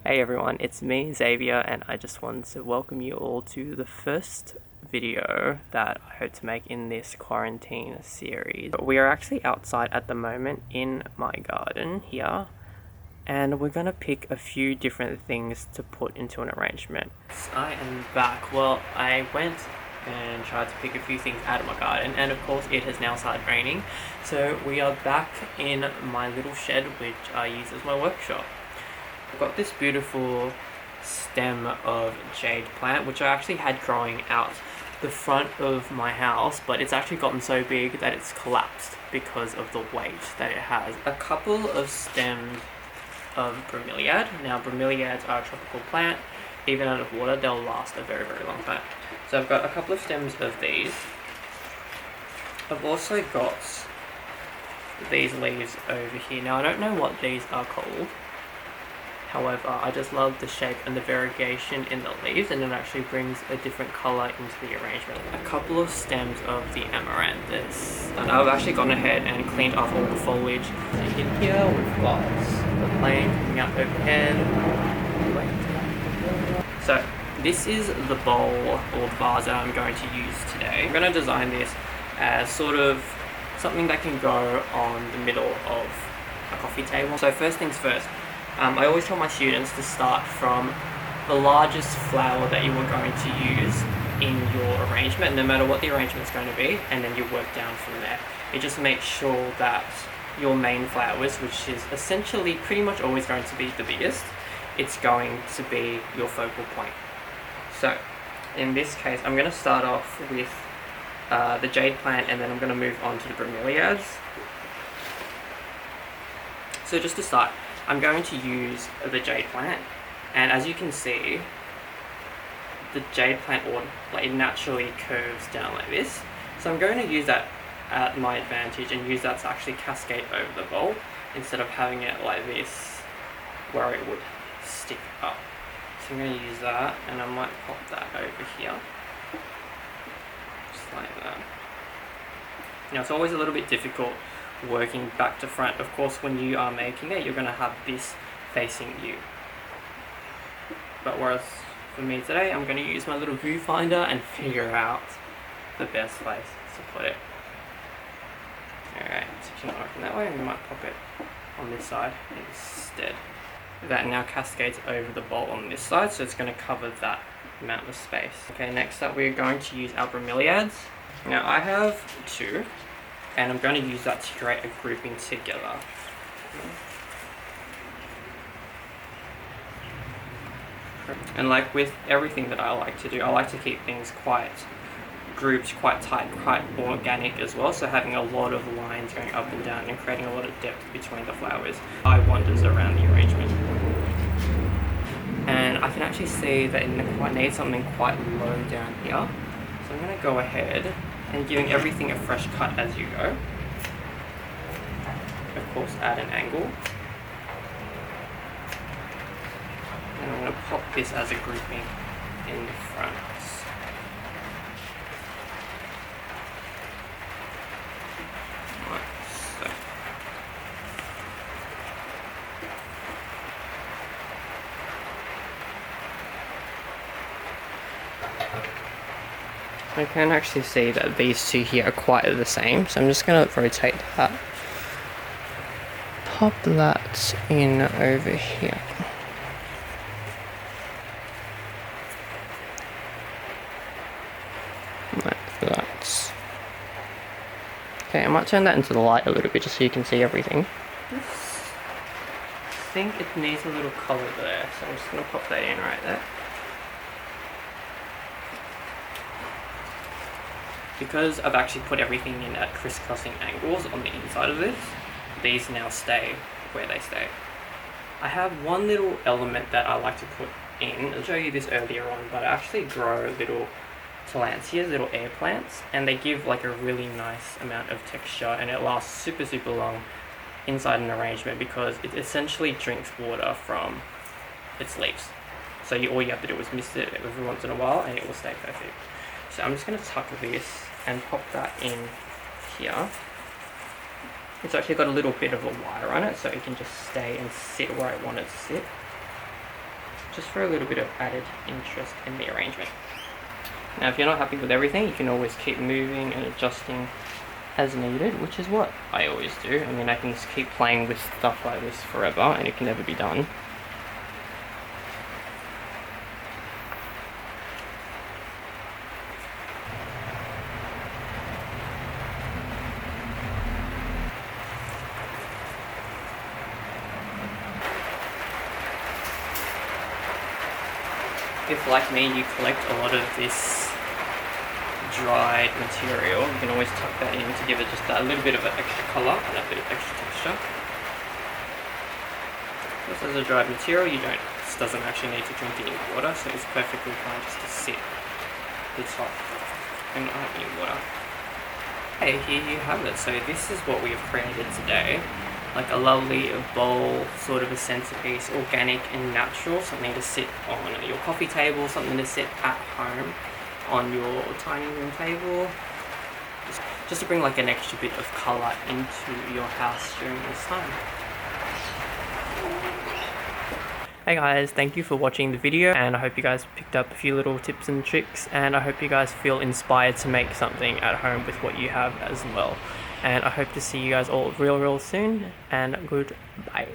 Hey everyone, it's me, Xavier, and I just wanted to welcome you all to the first video that I hope to make in this quarantine series. We are actually outside at the moment in my garden here, and we're gonna pick a few different things to put into an arrangement. I am back. Well, I went and tried to pick a few things out of my garden, and of course it has now started raining, so we are back in my little shed which I use as my workshop. I've got this beautiful stem of jade plant which I actually had growing out the front of my house, but it's actually gotten so big that it's collapsed because of the weight that it has. A couple of stems of bromeliad. Now bromeliads are a tropical plant. Even out of water they'll last a very long time. So I've got a couple of stems of these. I've also got these leaves over here. Now I don't know what these are called. However, I just love the shape and the variegation in the leaves, and it actually brings a different colour into the arrangement. A couple of stems of the amaranthus. And I've actually gone ahead and cleaned off all the foliage. So in here we've got the plane coming up overhead. So this is the bowl or vase that I'm going to use today. I'm going to design this as sort of something that can go on the middle of a coffee table. So first things first. I always tell my students to start from the largest flower that you are going to use in your arrangement, no matter what the arrangement is going to be, and then you work down from there. It just makes sure that your main flowers, which is essentially pretty much always going to be the biggest, it's going to be your focal point. So in this case, I'm going to start off with the jade plant, and then I'm going to move on to the bromeliads. So just to start, I'm going to use the jade plant, and as you can see, the jade plant it naturally curves down like this. So I'm going to use that at my advantage and use that to actually cascade over the bowl instead of having it like this where it would stick up. So I'm going to use that, and I might pop that over here, just like that. Now it's always a little bit difficult working back to front. Of course, when you are making it, you're going to have this facing you. But whereas for me today, I'm going to use my little viewfinder and figure out the best place to put it. Alright, so if you're not working that way, we might pop it on this side instead. That now cascades over the bowl on this side, so it's going to cover that amount of space. Okay, next up we're going to use our bromeliads. Now I have two, and I'm going to use that to create a grouping together. And like with everything that I like to do, I like to keep things quite grouped, quite tight, quite organic as well. So having a lot of lines going up and down and creating a lot of depth between the flowers, I wonders around the arrangement. And I can actually see that I need something quite low down here. So I'm going to go ahead and giving everything a fresh cut as you go. Of course, at an angle. And I'm going to pop this as a grouping in the front. Right, so. I can actually see that these two here are quite the same, so I'm just going to rotate that. Pop that in over here. Like that. Okay, I might turn that into the light a little bit just so you can see everything. I think it needs a little colour there, so I'm just going to pop that in right there. Because I've actually put everything in at crisscrossing angles on the inside of this, these now stay where they stay. I have one little element that I like to put in. I'll show you this earlier on, but I actually grow little tillandsias, little air plants, and they give like a really nice amount of texture, and it lasts super long inside an arrangement because it essentially drinks water from its leaves. So all you have to do is mist it every once in a while and it will stay perfect. So I'm just going to tuck this and pop that in here. It's actually got a little bit of a wire on it, so it can just stay and sit where I want it to sit. just for a little bit of added interest in the arrangement. Now if you're not happy with everything, you can always keep moving and adjusting as needed, which is what I always do. I mean, I can just keep playing with stuff like this forever and it can never be done. If, like me, you collect a lot of this dried material, you can always tuck that in to give it just a little bit of an extra colour and a bit of extra texture. This is a dried material, this doesn't actually need to drink any water, so it's perfectly fine just to sit this hot and not have any water. Hey, here you have it. So this is what we have created today. Like a lovely bowl, sort of a centerpiece, organic and natural, something to sit on your coffee table, something to sit at home on your tiny room table, just to bring like an extra bit of colour into your house during this time. Hey guys, thank you for watching the video, and I hope you guys picked up a few little tips and tricks, and I hope you guys feel inspired to make something at home with what you have as well. And I hope to see you guys all real soon, and goodbye.